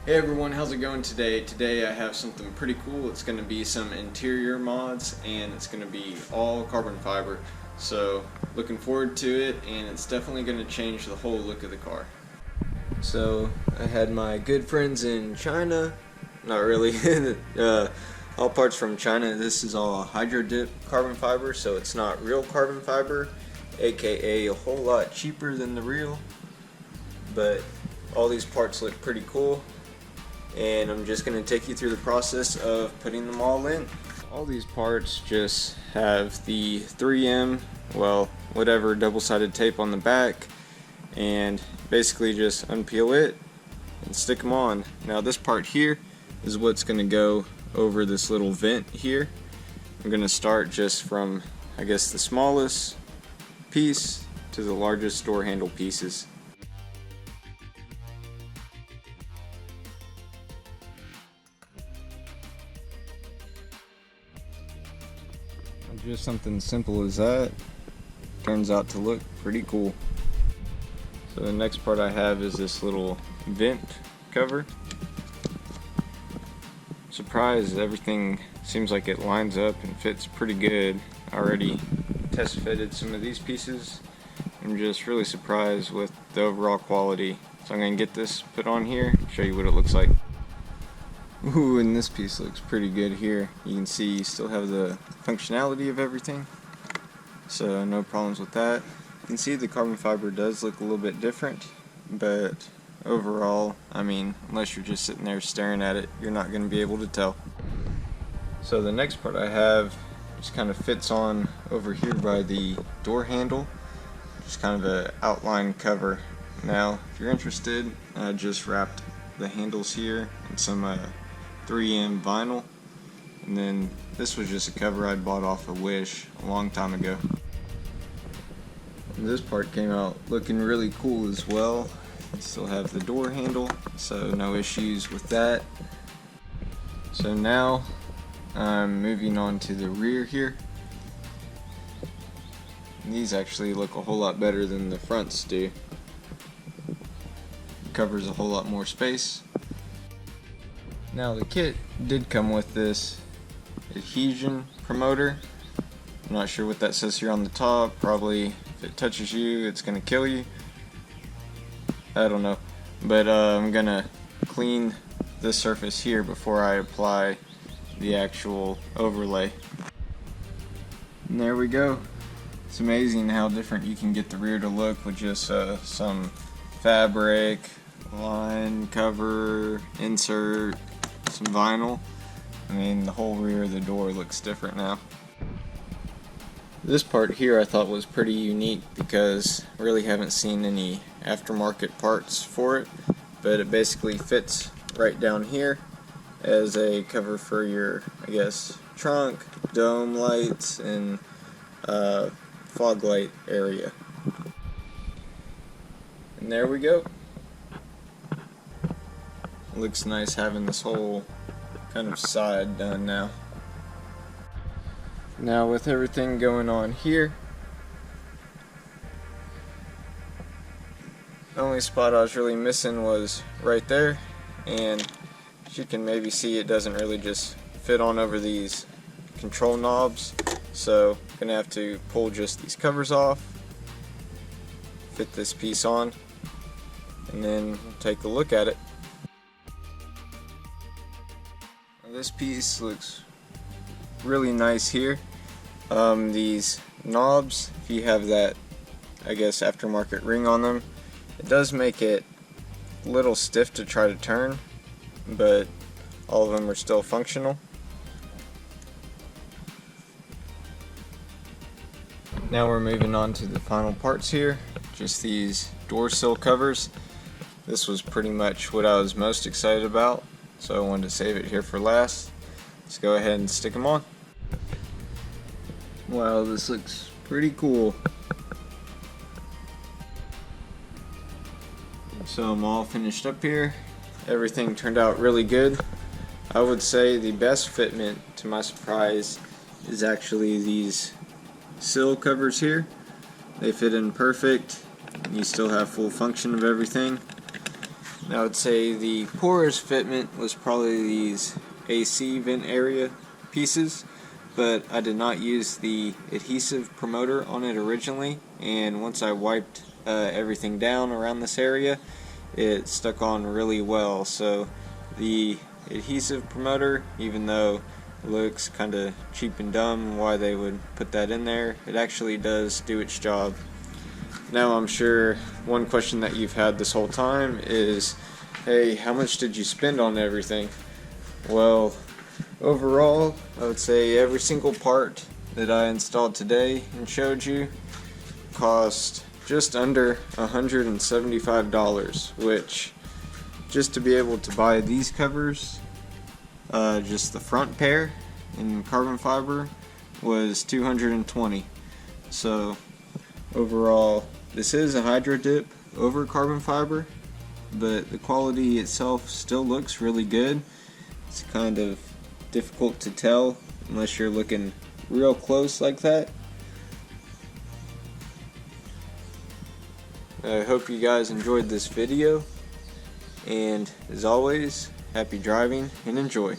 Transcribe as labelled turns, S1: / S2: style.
S1: Hey everyone, how's it going today? Today I have something pretty cool. It's going to be some interior mods and it's going to be all carbon fiber. So looking forward to it, and it's definitely going to change the whole look of the car. So I had my good friends in China, not really, all parts from China. This is all hydro dip carbon fiber, so it's not real carbon fiber, aka a whole lot cheaper than the real, but all these parts look pretty cool. And I'm just going to take you through the process of putting them all in. All these parts just have the 3M, well, whatever double-sided tape on the back, and basically just unpeel it and stick them on. Now this part here is what's going to go over this little vent here. I'm going to start just from, I guess, the smallest piece to the largest door handle pieces. Just something simple as that turns out to look pretty cool. So the next part I have is this little vent cover. Surprised, everything seems like it lines up and fits pretty good. I already test fitted some of these pieces. I'm just really surprised with the overall quality. So I'm going to get this put on here, show you what it looks like. Ooh, and this piece looks pretty good here. You can see you still have the functionality of everything, so no problems with that. You can see the carbon fiber does look a little bit different, but overall, I mean, unless you're just sitting there staring at it, you're not going to be able to tell. So the next part I have just kind of fits on over here by the door handle, just kind of an outline cover. Now, if you're interested, I just wrapped the handles here in some 3M vinyl, and then this was just a cover I bought off of Wish a long time ago. And this part came out looking really cool as well. You still have the door handle, so no issues with that. So now I'm moving on to the rear here. And these actually look a whole lot better than the fronts do. Covers a whole lot more space. Now the kit did come with this adhesion promoter. I'm not sure what that says here on the top. Probably if it touches you, it's gonna kill you. I don't know, but I'm gonna clean this surface here before I apply the actual overlay. And there we go. It's amazing how different you can get the rear to look with just some fabric, line cover, insert, some vinyl. I mean, the whole rear of the door looks different now. This part here I thought was pretty unique because I really haven't seen any aftermarket parts for it, but it basically fits right down here as a cover for your, I guess, trunk, dome lights, and fog light area. And there we go. Looks nice having this whole kind of side done now. Now with everything going on here, the only spot I was really missing was right there, and as you can maybe see, it doesn't really just fit on over these control knobs, so I'm gonna have to pull just these covers off, fit this piece on, and then take a look at it. This piece looks really nice here. These knobs, if you have that, I guess, aftermarket ring on them, it does make it a little stiff to try to turn, but all of them are still functional. Now we're moving on to the final parts here, just these door sill covers. This was pretty much what I was most excited about, so I wanted to save it here for last. Let's go ahead and stick them on. Wow, this looks pretty cool. So I'm all finished up here. Everything turned out really good. I would say the best fitment, to my surprise, is actually these sill covers here. They fit in perfect. You still have full function of everything. I would say the poorest fitment was probably these AC vent area pieces, but I did not use the adhesive promoter on it originally, and once I wiped everything down around this area, it stuck on really well. So the adhesive promoter, even though it looks kind of cheap and dumb why they would put that in there, it actually does do its job. Now I'm sure one question that you've had this whole time is, hey, how much did you spend on everything? Well, overall, I would say every single part that I installed today and showed you cost just under $175, which, just to be able to buy these covers, just the front pair in carbon fiber, was $220. So overall, this is a hydro dip over carbon fiber, but the quality itself still looks really good. It's kind of difficult to tell unless you're looking real close like that. I hope you guys enjoyed this video, and as always, happy driving and enjoy.